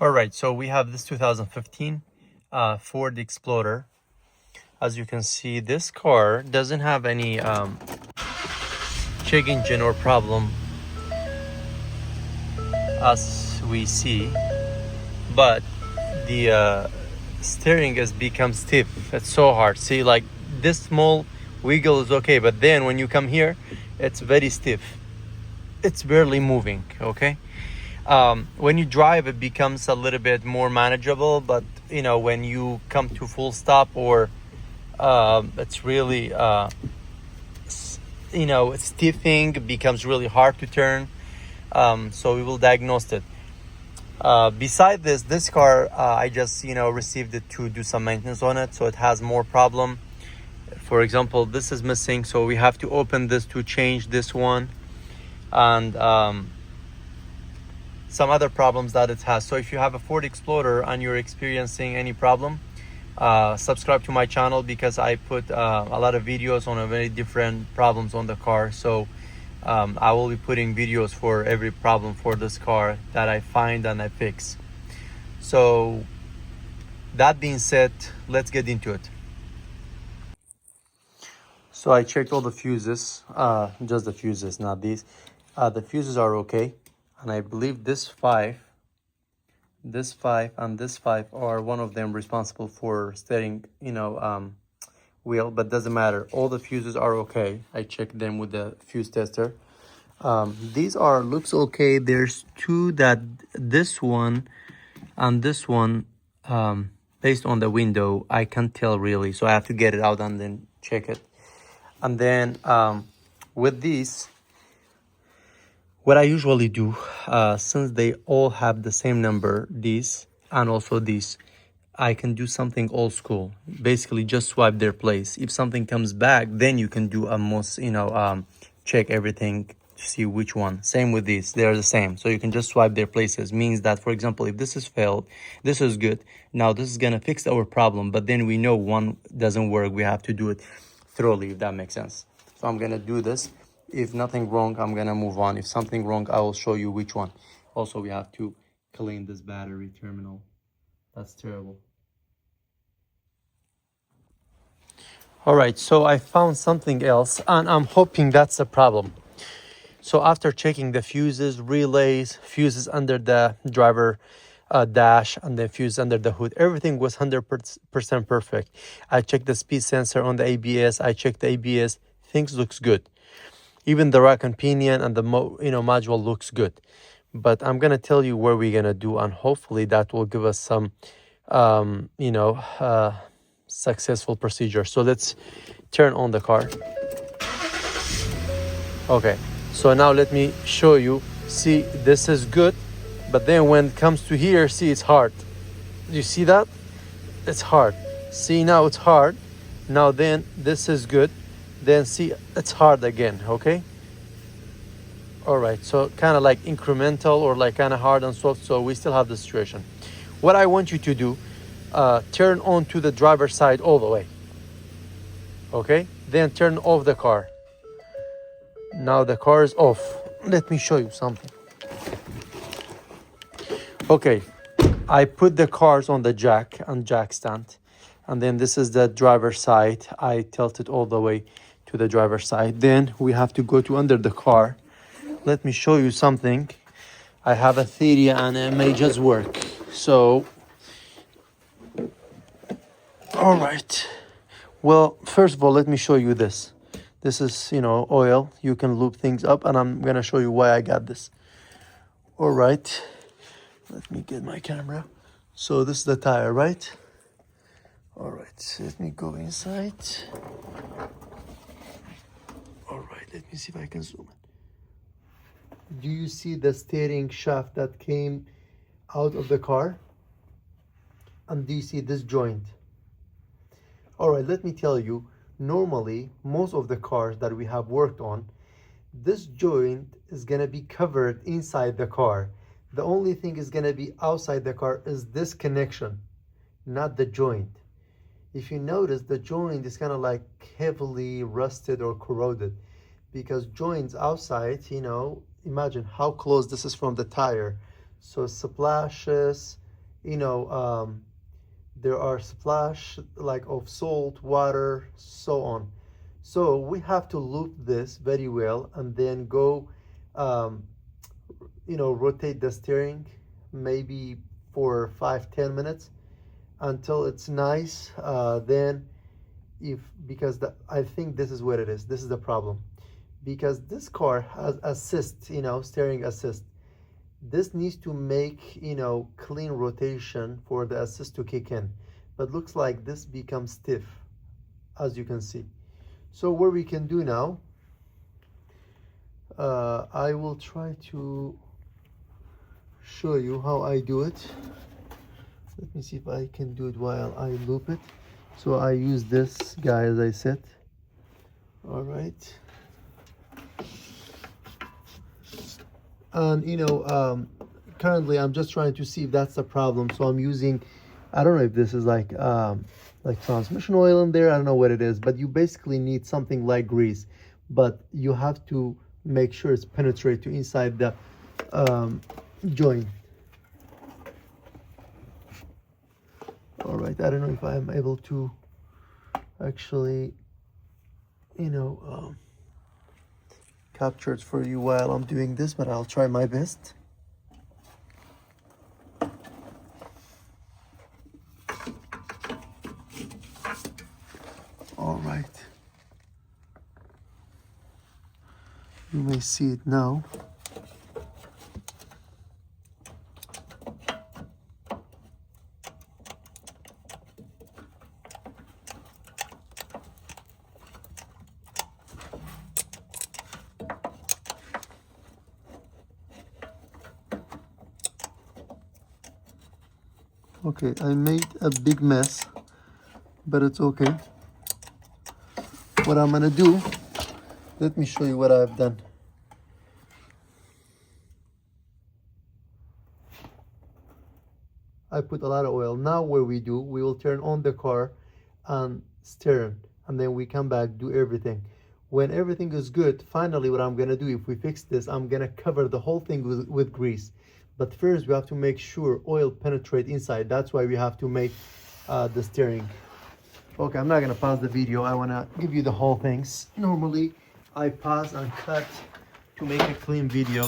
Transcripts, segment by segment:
All right, so we have this 2015 Ford Explorer. As you can see, this car doesn't have any check engine or problem as we see, but the steering has become stiff. It's so hard. See, like this small wiggle is okay, but then when you come here, it's very stiff. It's barely moving, okay? When you drive, it becomes a little bit more manageable, but you know, when you come to full stop or it's really stiffing, it becomes really hard to turn. So we will diagnose it. Beside this car, I just received it to do some maintenance on it, so it has more problem. For example, this is missing, so we have to open this to change this one, and some other problems that it has. So if you have a Ford Explorer and you're experiencing any problem, subscribe to my channel, because I put a lot of videos on a very different problems on the car. So I will be putting videos for every problem for this car that I find and I fix. So that being said, let's get into it. So I checked all the fuses, just the fuses, not these. The fuses are okay, and I believe this five, and this five are one of them responsible for steering, wheel, but doesn't matter. All the fuses are okay. I checked them with the fuse tester. These are looks okay. There's two that this one and this one, based on the window, I can't tell really. So I have to get it out and then check it. And then with these, what I usually do, since they all have the same number, these and also these, I can do something old school. Basically, just swipe their place. If something comes back, then you can do a most, check everything to see which one. Same with these, they're the same. So you can just swipe their places. Means that, for example, if this is failed, this is good. Now this is gonna fix our problem, but then we know one doesn't work. We have to do it thoroughly, if that makes sense. So I'm gonna do this. If nothing wrong, I'm gonna move on. If something wrong, I will show you which one. Also, we have to clean this battery terminal. That's terrible. All right, so I found something else, and I'm hoping that's a problem. So after checking the fuses, relays, fuses under the driver dash, and then fuse under the hood, everything was 100% perfect. I checked the speed sensor on the ABS. I checked the ABS. Things looks good. Even the rack and pinion and the module looks good. But I'm gonna tell you where we're gonna do, and hopefully that will give us some successful procedure. So let's turn on the car. Okay, so now let me show you. See, this is good, but then when it comes to here, see, it's hard. You see that? It's hard. See, now it's hard. Now then, this is good. Then see, it's hard again, okay? All right, so kind of like incremental or like kind of hard and soft, so we still have the situation. What I want you to do, turn on to the driver's side all the way, okay? Then turn off the car. Now the car is off. Let me show you something. Okay, I put the cars on the jack and jack stand, and then this is the driver's side. I tilt it all the way to the driver's side. Then we have to go to under the car. Let me show you something. I have a theory and it may just work. So, all right. Well, first of all, let me show you this. This is, oil. You can lube things up, and I'm gonna show you why I got this. All right. Let me get my camera. So this is the tire, right? All right. Let me go inside. All right. Let me see if I can zoom in. Do you see the steering shaft that came out of the car? And do you see this joint? All right, let me tell you, normally, most of the cars that we have worked on, this joint is gonna be covered inside the car. The only thing is gonna be outside the car is this connection, not the joint. If you notice, the joint is kind of like heavily rusted or corroded, because joints outside, imagine how close this is from the tire. So splashes, you know, there are splash like of salt, water, so on. So we have to loop this very well and then go, um, rotate the steering maybe for 5-10 minutes until it's nice. Then if because I think this is what it is. This is the problem because this car has assist, steering assist. This needs to make, clean rotation for the assist to kick in. But looks like this becomes stiff, as you can see. So what we can do now, I will try to show you how I do it. Let me see if I can do it while I loop it. So I use this guy as I said. All right. And currently I'm just trying to see if that's the problem. So I'm using, I don't know if this is like transmission oil in there. I don't know what it is, but you basically need something like grease, but you have to make sure it's penetrate to inside the joint. All right, I don't know if I'm able to actually, capture it for you while I'm doing this, but I'll try my best. All right. You may see it now. Okay, I made a big mess, but it's okay. What I'm gonna do, let me show you what I've done. I put a lot of oil. Now what we do, we will turn on the car and steer, and then we come back, do everything. When everything is good, finally what I'm gonna do, if we fix this, I'm gonna cover the whole thing with grease. But first we have to make sure oil penetrate inside. That's why we have to make the steering. Okay, I'm not gonna pause the video. I wanna give you the whole things. Normally I pause and cut to make a clean video,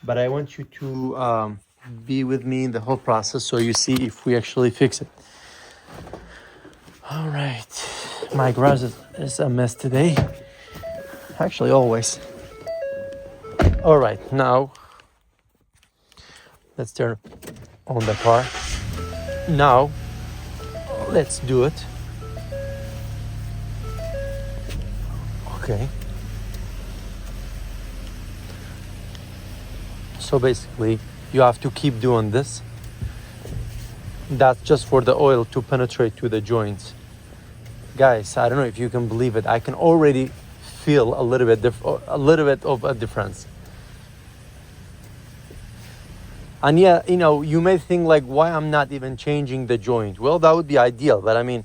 but I want you to be with me in the whole process so you see if we actually fix it. All right, my garage is a mess today. Actually, always. All right, now let's turn on the car. Now let's do it. Okay. So basically, you have to keep doing this. That's just for the oil to penetrate to the joints. Guys, I don't know if you can believe it. I can already feel a little bit of a difference. And yeah, you may think like, why I'm not even changing the joint? Well, that would be ideal, but I mean,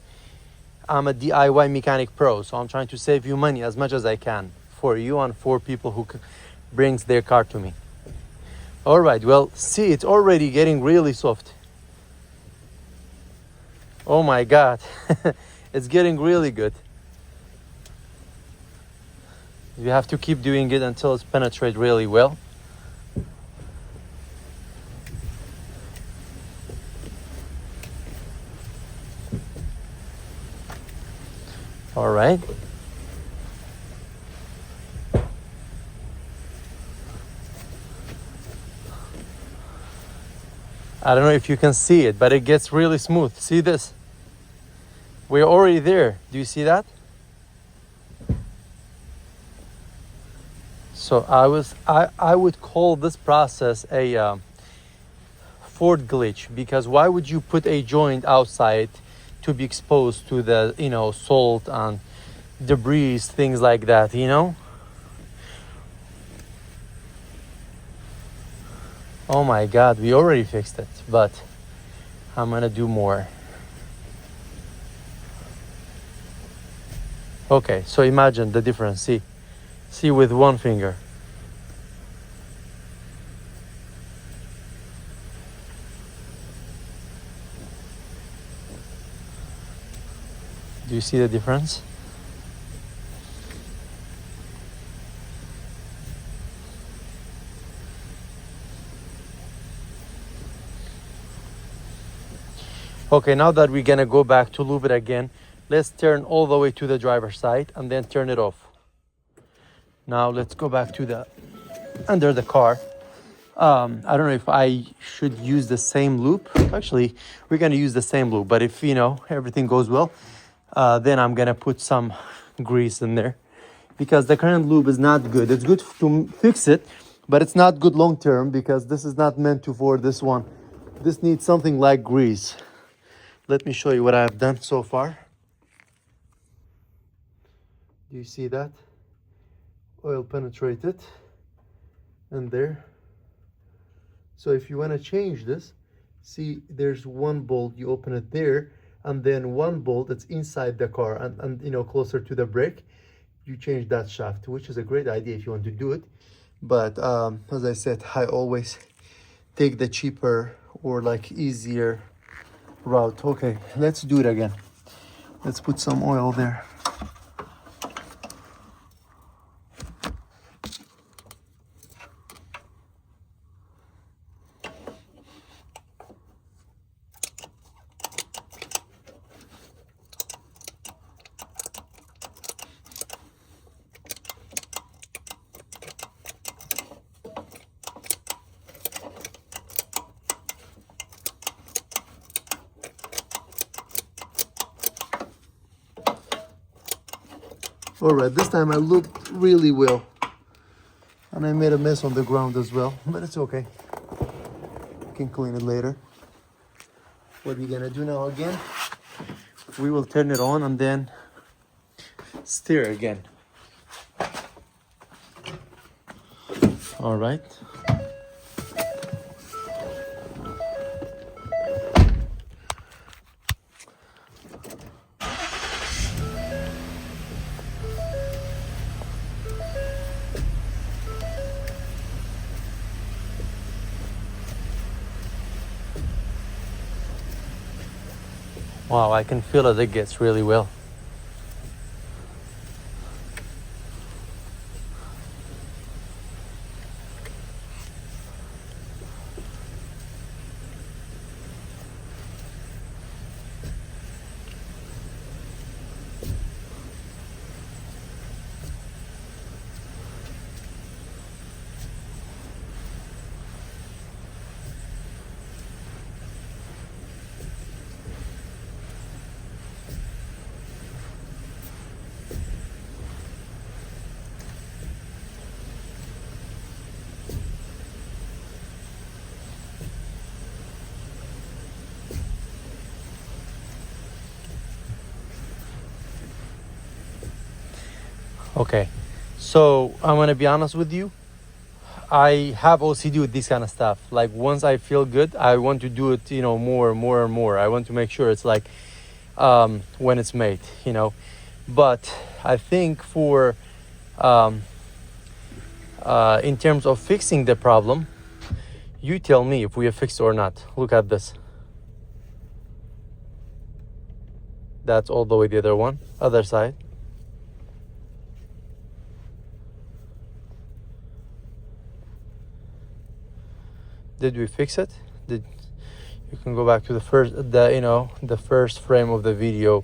I'm a DIY mechanic pro, so I'm trying to save you money as much as I can for you and for people who brings their car to me. All right, well, see, it's already getting really soft. Oh my God, it's getting really good. You have to keep doing it until it's penetrate really well. All right. I don't know if you can see it, but it gets really smooth. See this? We're already there. Do you see that? So I would call this process a Ford glitch, because why would you put a joint outside to be exposed to the salt and debris, things like that, Oh my God, we already fixed it, but I'm gonna do more. Okay, so imagine the difference. See with one finger. Do you see the difference? Okay, now that we're gonna go back to lube it again, let's turn all the way to the driver's side and then turn it off. Now let's go back to the under the car. I don't know if I should use the same loop. Actually, we're gonna use the same loop, but if everything goes well, then I'm gonna put some grease in there, because the current lube is not good. It's good to fix it, but it's not good long term, because this is not meant for this one. This needs something like grease. Let me show you what I've done so far. Do you see that? Oil penetrated in there. So if you want to change this, see, there's one bolt, you open it there, and then one bolt that's inside the car and closer to the brake, you change that shaft, which is a great idea if you want to do it. But as I said, I always take the cheaper or like easier route. Okay, let's do it again. Let's put some oil there. All right, this time I looked really well, and I made a mess on the ground as well, but it's okay. I can clean it later. What we're gonna do now again, we will turn it on and then steer again. All right. Wow, I can feel it gets really well. Okay, so I'm gonna be honest with you. I have OCD with this kind of stuff. Like once I feel good, I want to do it, more and more and more. I want to make sure it's like when it's made, But I think for in terms of fixing the problem, you tell me if we have fixed or not. Look at this. That's all the way the other side. Did we fix it? You can go back to the first frame of the video.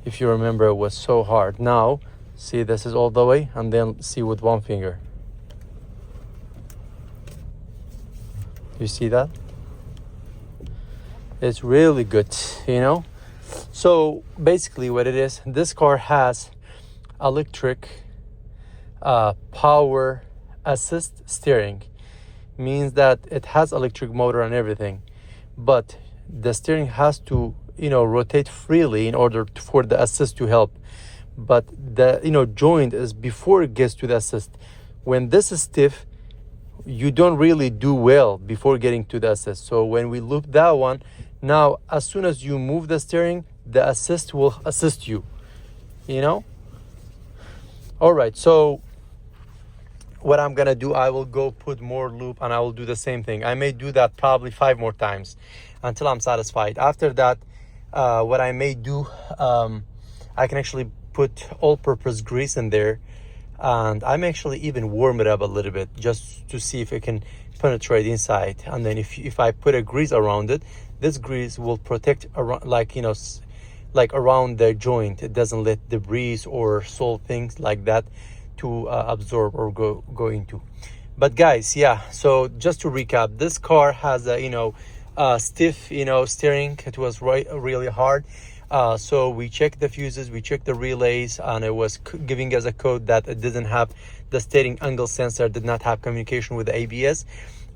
If you remember, it was so hard. Now, see, this is all the way, and then see with one finger. You see that? It's really good, So basically what it is, this car has electric power assist steering. Means that it has electric motor and everything, but the steering has to rotate freely in order for the assist to help. But the joint is before it gets to the assist. When this is stiff, you don't really do well before getting to the assist. So when we loop that one, now as soon as you move the steering, the assist will assist you. All right, so what I'm gonna do, I will go put more lube and I will do the same thing. I may do that probably 5 more times until I'm satisfied. After that, what I may do, I can actually put all-purpose grease in there, and I'm actually even warm it up a little bit just to see if it can penetrate inside. And then if I put a grease around it, this grease will protect around, like, you know, like around the joint. It doesn't let debris or salt things like that to absorb or go into. But guys, yeah, so just to recap, this car has a, you know, stiff, you know, steering. It was really hard. So we checked the fuses, we checked the relays, and it was giving us a code that it didn't have the steering angle sensor, did not have communication with the ABS.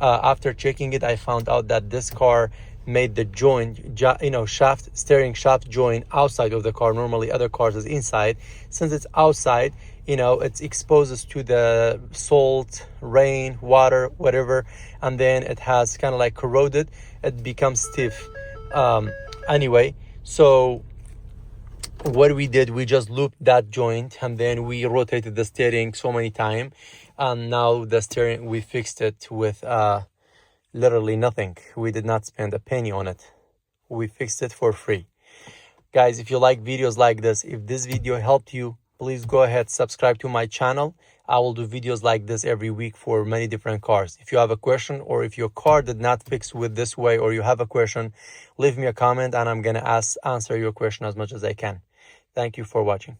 After checking it, I found out that this car made the joint, you know, steering shaft joint outside of the car. Normally other cars is inside. Since it's outside, you know, it's exposes to the salt, rain, water, whatever, and then it has kind of like corroded. It becomes stiff. Anyway, so what we did, we just looped that joint, and then we rotated the steering so many times, and now the steering, we fixed it with literally nothing. We did not spend a penny on it. We fixed it for free. Guys, if you like videos like this, if this video helped you, please go ahead, subscribe to my channel. I will do videos like this every week for many different cars. If you have a question, or if your car did not fix with this way, or you have a question, leave me a comment and I'm gonna answer your question as much as I can. Thank you for watching.